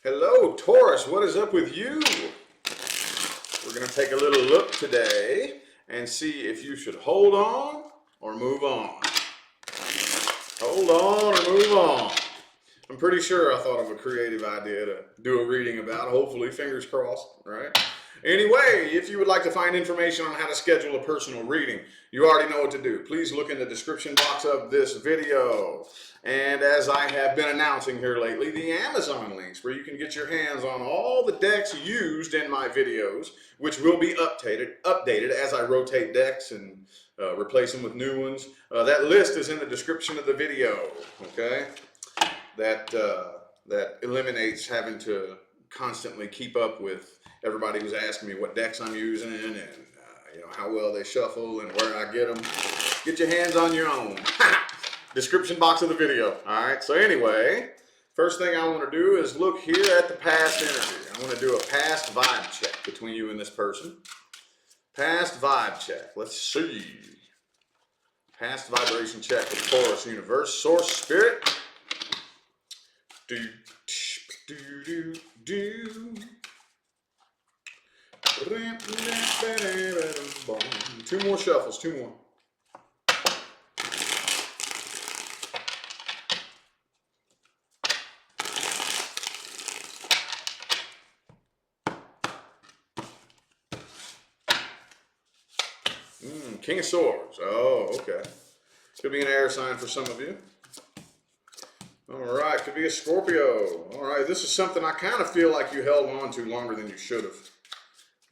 Hello, Taurus. What is up with you? We're going to take a little look today and see if you should hold on or move on. Hold on or move on. I'm pretty sure I thought of a creative idea to do a reading about. Hopefully, fingers crossed, right? Anyway, if you would like to find information on how to schedule a personal reading, you already know what to do. Please look in the description box of this video. And as I have been announcing here lately, the Amazon links where you can get your hands on all the decks used in my videos, which will be updated as I rotate decks and replace them with new ones. That list is in the description of the video, okay? That eliminates having to constantly keep up with everybody who's asking me what decks I'm using and how well they shuffle and where I get them. Get your hands on your own. Description box of the video. All right. So anyway, first thing I want to do is look here at the past energy. I want to do a past vibe check between you and this person. Past vibe check. Let's see. Past vibration check with Taurus Universe. Source Spirit. Two more shuffles, two more. King of Swords. Oh, okay. Could be an air sign for some of you. All right, could be a Scorpio. All right, this is something I kind of feel like you held on to longer than you should have.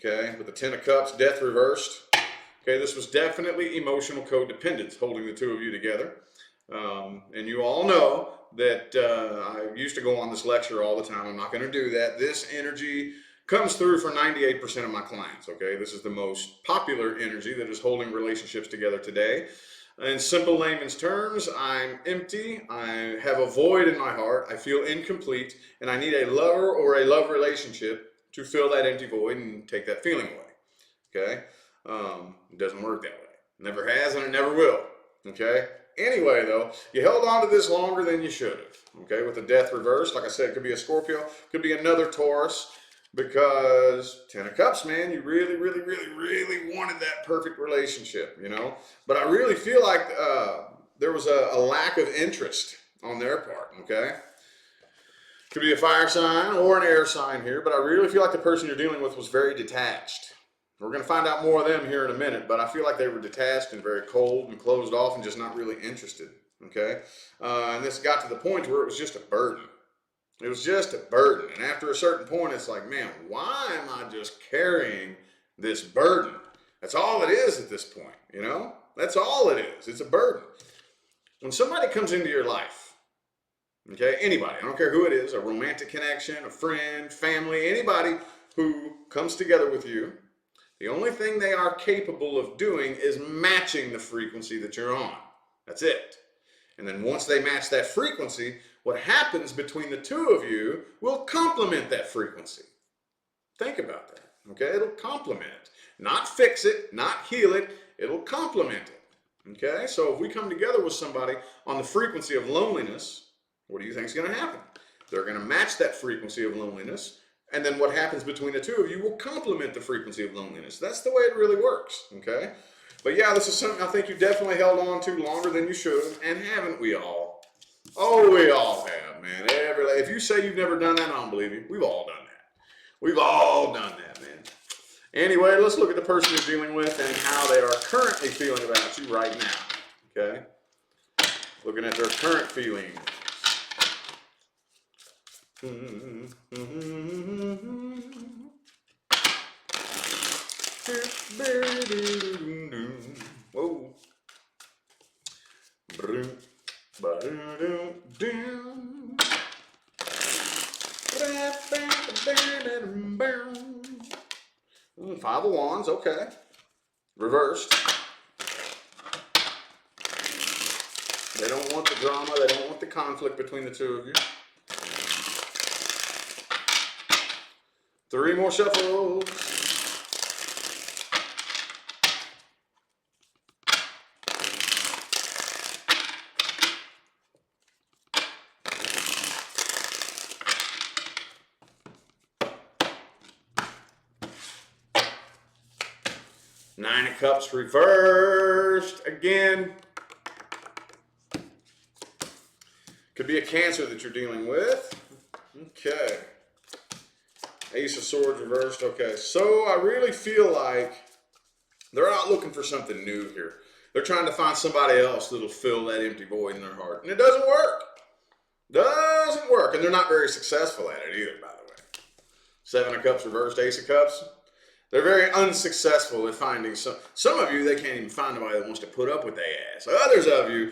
Okay, with the Ten of Cups, death reversed. Okay, this was definitely emotional codependence holding the two of you together. And you all know that I used to go on this lecture all the time. I'm not going to do that. This energy comes through for 98% of my clients. Okay, this is the most popular energy that is holding relationships together today. In simple layman's terms, I'm empty, I have a void in my heart, I feel incomplete, and I need a lover or a love relationship to fill that empty void and take that feeling away. Okay? It doesn't work that way. Never has and it never will. Okay? Anyway, though, you held on to this longer than you should have. Okay? With the death reversed, like I said, it could be a Scorpio, could be another Taurus. Because Ten of Cups, man, you really, really, really, really wanted that perfect relationship, But I really feel like there was a lack of interest on their part, okay? Could be a fire sign or an air sign here, but I really feel like the person you're dealing with was very detached. We're going to find out more of them here in a minute, but I feel like they were detached and very cold and closed off and just not really interested, okay? And this got to the point where it was just a burden. It was just a burden. And after a certain point, it's like, man, why am I just carrying this burden? That's all it is at this point, That's all it is. It's a burden. When somebody comes into your life, okay, anybody, I don't care who it is, a romantic connection, a friend, family, anybody who comes together with you, the only thing they are capable of doing is matching the frequency that you're on. That's it. And then once they match that frequency, what happens between the two of you will complement that frequency. Think about that, okay? It'll complement it. Not fix it, not heal it, it'll complement it, okay? So if we come together with somebody on the frequency of loneliness, what do you think is going to happen? They're going to match that frequency of loneliness, and then what happens between the two of you will complement the frequency of loneliness. That's the way it really works, okay? But yeah, this is something I think you definitely held on to longer than you should have, and haven't we all? Oh, we all have, man. If you say you've never done that, I don't believe you. We've all done that. We've all done that, man. Anyway, let's look at the person you're dealing with and how they are currently feeling about you right now, okay? Looking at their current feelings. Whoa. Five of Wands, okay. Reversed. They don't want the drama, they don't want the conflict between the two of you. Three more shuffles. Nine of Cups reversed again. Could be a Cancer that you're dealing with. Okay. Ace of Swords reversed. Okay. So I really feel like they're out looking for something new here. They're trying to find somebody else that'll fill that empty void in their heart. And it doesn't work. Doesn't work. And they're not very successful at it either, by the way. Seven of Cups reversed, Ace of Cups. They're very unsuccessful at finding some of you, they can't even find anybody that wants to put up with their ass. Others of you,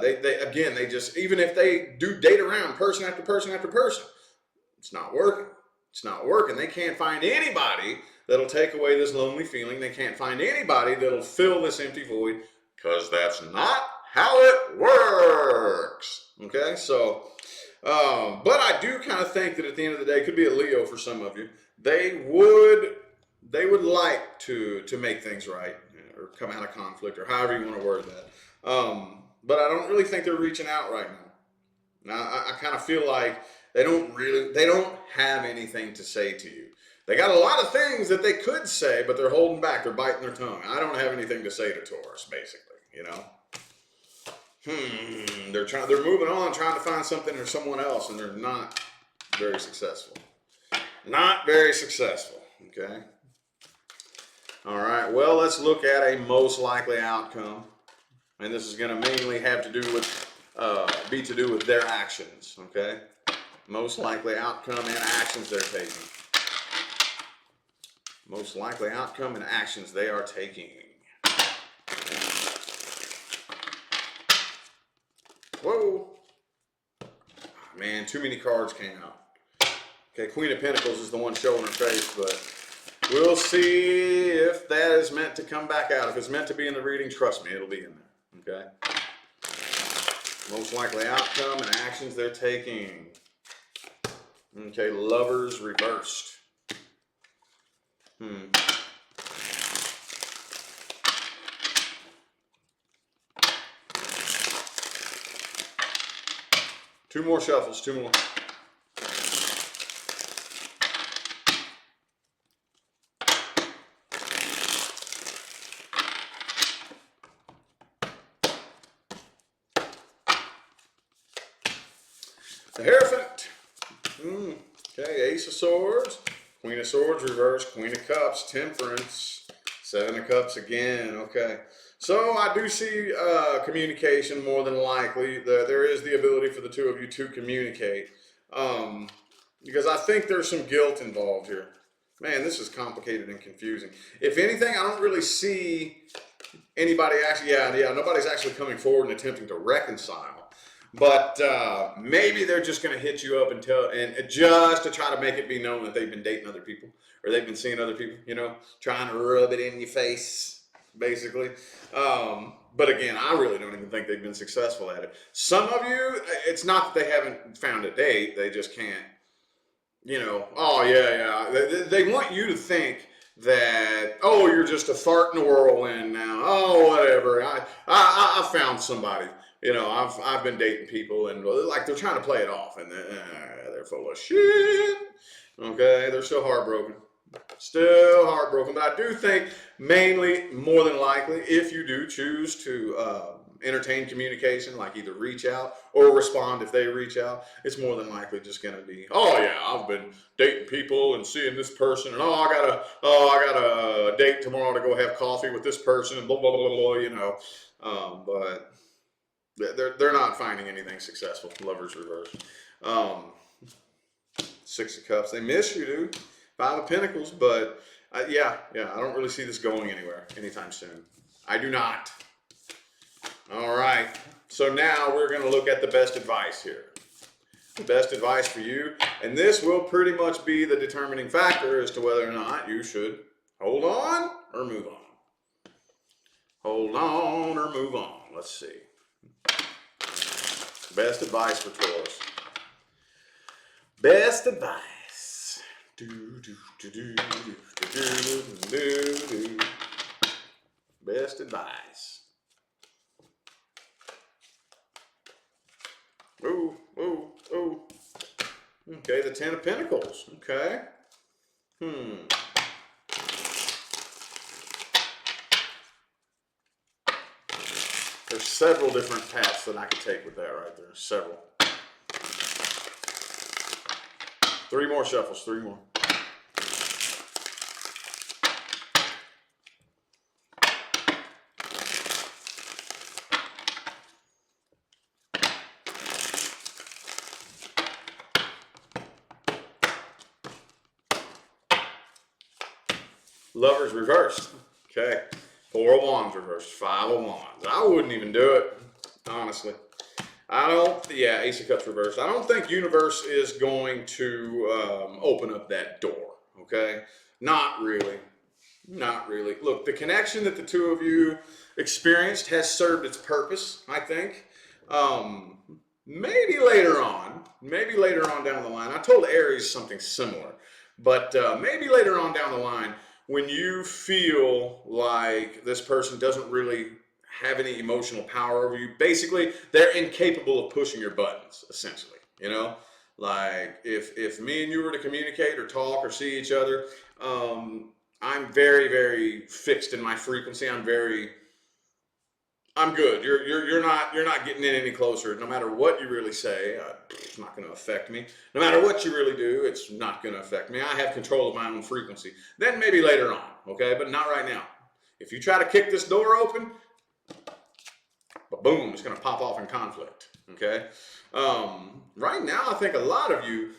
they just, even if they do date around person after person after person, it's not working. It's not working. They can't find anybody that'll take away this lonely feeling. They can't find anybody that'll fill this empty void, because that's not how it works. Okay, so, but I do kind of think that at the end of the day, it could be a Leo for some of you. They would like to make things right, or come out of conflict, or however you want to word that. But I don't really think they're reaching out right now. Now, I kind of feel like they don't have anything to say to you. They got a lot of things that they could say, but they're holding back. They're biting their tongue. I don't have anything to say to Taurus, basically, you know. They're moving on, trying to find something or someone else, and they're not very successful. Not very successful, okay? All right, well, let's look at a most likely outcome. And this is going to mainly have to do with, be to do with their actions, okay? Most likely outcome and actions they're taking. Most likely outcome and actions they are taking. Whoa. Man, too many cards came out. Okay, Queen of Pentacles is the one showing her face, but we'll see if that is meant to come back out. If it's meant to be in the reading, trust me, it'll be in there, okay? Most likely outcome and actions they're taking. Okay, Lovers reversed. Two more shuffles, two more. The Hierophant. Okay, Ace of Swords, Queen of Swords reversed, Queen of Cups, Temperance, Seven of Cups again. Okay, so I do see communication more than likely. There is the ability for the two of you to communicate, because I think there's some guilt involved here. Man, this is complicated and confusing. If anything, I don't really see anybody actually, nobody's actually coming forward and attempting to reconcile. But maybe they're just going to hit you up and just to try to make it be known that they've been dating other people, or they've been seeing other people, you know, trying to rub it in your face, basically. But again, I really don't even think they've been successful at it. Some of you, it's not that they haven't found a date, they just can't, you know, oh yeah. They want you to think that, oh, you're just a fart in a whirlwind now. Oh, whatever. I found somebody. You know, I've been dating people, and like they're trying to play it off, and they're full of shit. Okay, they're still heartbroken. Still heartbroken. But I do think mainly, more than likely, if you do choose to entertain communication, like either reach out or respond if they reach out, it's more than likely just going to be, oh yeah, I've been dating people and seeing this person, and I got a date tomorrow to go have coffee with this person, and blah blah blah blah, you know. But they're not finding anything successful. Lovers reversed. Six of Cups. They miss you, dude. Five of Pentacles, but yeah, I don't really see this going anywhere anytime soon. I do not. All right. So now we're going to look at the best advice here. The best advice for you, and this will pretty much be the determining factor as to whether or not you should hold on or move on. Hold on or move on. Let's see. Best advice for Taurus. Best advice. Best advice. Ooh. Okay, the Ten of Pentacles. Okay. There's several different paths that I could take with that right there. Several. 3 more shuffles, 3 more. Lovers reversed. Okay. 4 of Wands reversed. 5 of Wands. I wouldn't even do it, honestly. I don't, yeah, Ace of Cups reversed. I don't think universe is going to open up that door, okay? Not really. Not really. Look, the connection that the two of you experienced has served its purpose, I think. Maybe later on down the line, I told Aries something similar, but maybe later on down the line, when you feel like this person doesn't really have any emotional power over you, basically, they're incapable of pushing your buttons, essentially, you know? Like, if me and you were to communicate or talk or see each other, I'm very, very fixed in my frequency. I'm good. You're not getting in any closer. No matter what you really say, it's not going to affect me. No matter what you really do, it's not going to affect me. I have control of my own frequency. Then maybe later on, okay? But not right now. If you try to kick this door open, boom, it's going to pop off in conflict, okay? Right now, I think a lot of you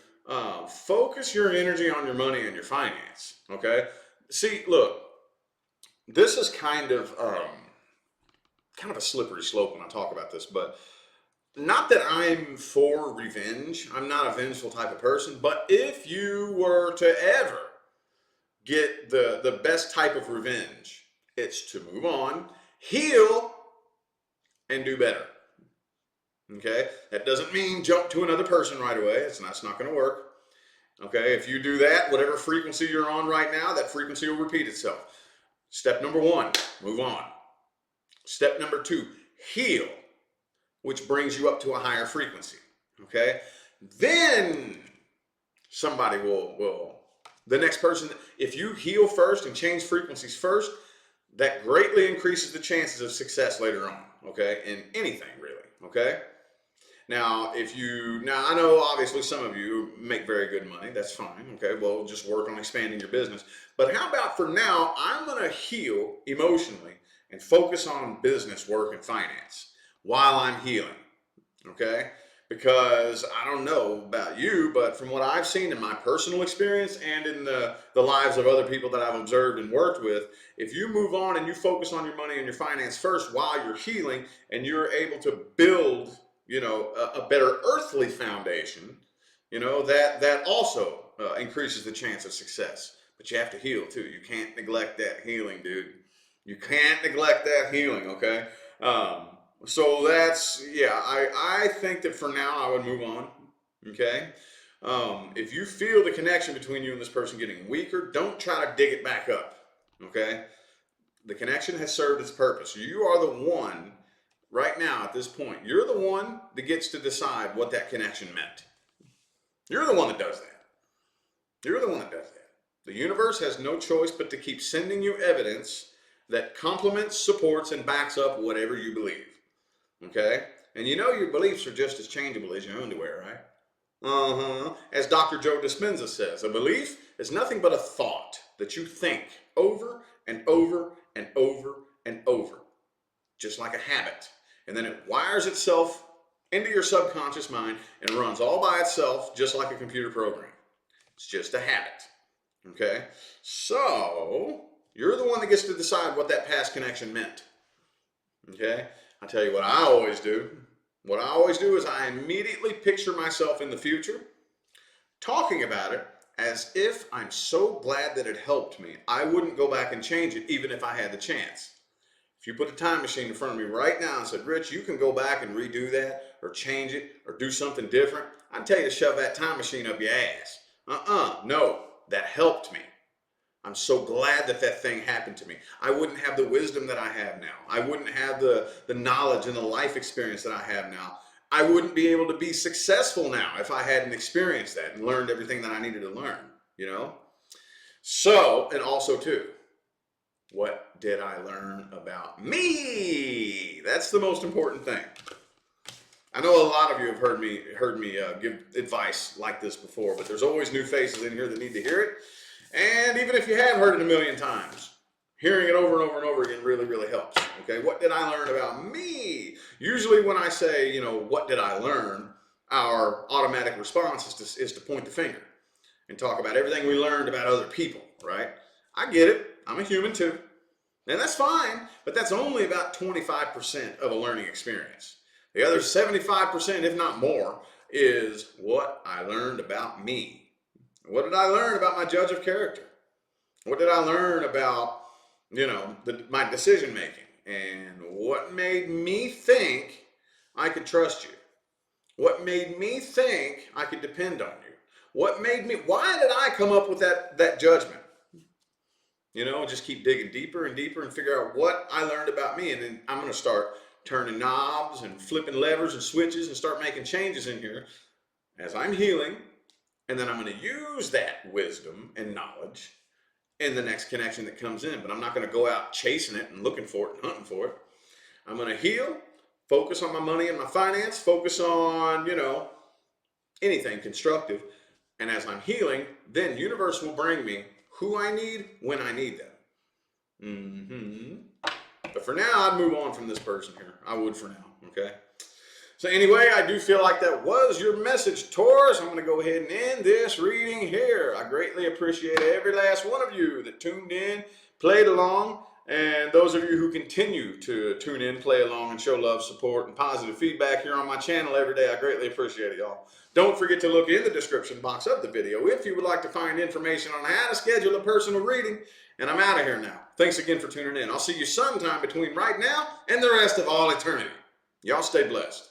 focus your energy on your money and your finance, okay? See, look, this is kind of a slippery slope when I talk about this, but not that I'm for revenge. I'm not a vengeful type of person, but if you were to ever get the best type of revenge, it's to move on, heal, and do better. Okay? That doesn't mean jump to another person right away. It's not going to work. Okay? If you do that, whatever frequency you're on right now, that frequency will repeat itself. Step number 1, move on. Step number 2, heal, which brings you up to a higher frequency. Okay? Then somebody will the next person, if you heal first and change frequencies first, that greatly increases the chances of success later on, okay? In anything, really, okay? Now, I know obviously some of you make very good money. That's fine, okay? Well, just work on expanding your business. But how about for now, I'm going to heal emotionally and focus on business, work, and finance while I'm healing, okay? Because I don't know about you, but from what I've seen in my personal experience and in the lives of other people that I've observed and worked with, if you move on and you focus on your money and your finance first while you're healing and you're able to build, you know, a better earthly foundation, you know, that also increases the chance of success. But you have to heal too. You can't neglect that healing, dude. You can't neglect that healing, okay? So that's, yeah, I think that for now I would move on, okay? If you feel the connection between you and this person getting weaker, don't try to dig it back up, okay? The connection has served its purpose. You are the one, right now at this point, you're the one that gets to decide what that connection meant. You're the one that does that. You're the one that does that. The universe has no choice but to keep sending you evidence that complements, supports, and backs up whatever you believe. Okay? And you know your beliefs are just as changeable as your underwear, right? As Dr. Joe Dispenza says, a belief is nothing but a thought that you think over and over and over and over, just like a habit. And then it wires itself into your subconscious mind and runs all by itself, just like a computer program. It's just a habit. Okay? So, you're the one that gets to decide what that past connection meant. Okay? I tell you what I always do. What I always do is I immediately picture myself in the future, talking about it as if I'm so glad that it helped me. I wouldn't go back and change it even if I had the chance. If you put a time machine in front of me right now and said, Rich, you can go back and redo that or change it or do something different, I'd tell you to shove that time machine up your ass. No, that helped me. I'm so glad that that thing happened to me. I wouldn't have the wisdom that I have now. I wouldn't have the knowledge and the life experience that I have now. I wouldn't be able to be successful now if I hadn't experienced that and learned everything that I needed to learn, you know? So, and also too, What did I learn about me? That's the most important thing. I know a lot of you have heard me give advice like this before, but there's always new faces in here that need to hear it. And even if you have heard it a million times, hearing it over and over and over again really, really helps. Okay, what did I learn about me? Usually when I say, you know, what did I learn, our automatic response is to point the finger and talk about everything we learned about other people, right? I get it. I'm a human too. And that's fine, but that's only about 25% of a learning experience. The other 75%, if not more, is what I learned about me. What did I learn about my judge of character? What did I learn about, you know, my decision making? And what made me think I could trust you? What made me think I could depend on you? Why did I come up with that judgment? You know, just keep digging deeper and deeper and figure out what I learned about me. And then I'm going to start turning knobs and flipping levers and switches and start making changes in here as I'm healing. And then I'm going to use that wisdom and knowledge in the next connection that comes in. But I'm not going to go out chasing it and looking for it and hunting for it. I'm going to heal, focus on my money and my finance, focus on, you know, anything constructive. And as I'm healing, then the universe will bring me who I need when I need them. But for now, I'd move on from this person here. I would for now, okay? So anyway, I do feel like that was your message, Taurus. I'm going to go ahead and end this reading here. I greatly appreciate every last one of you that tuned in, played along, and those of you who continue to tune in, play along, and show love, support, and positive feedback here on my channel every day. I greatly appreciate it, y'all. Don't forget to look in the description box of the video if you would like to find information on how to schedule a personal reading. And I'm out of here now. Thanks again for tuning in. I'll see you sometime between right now and the rest of all eternity. Y'all stay blessed.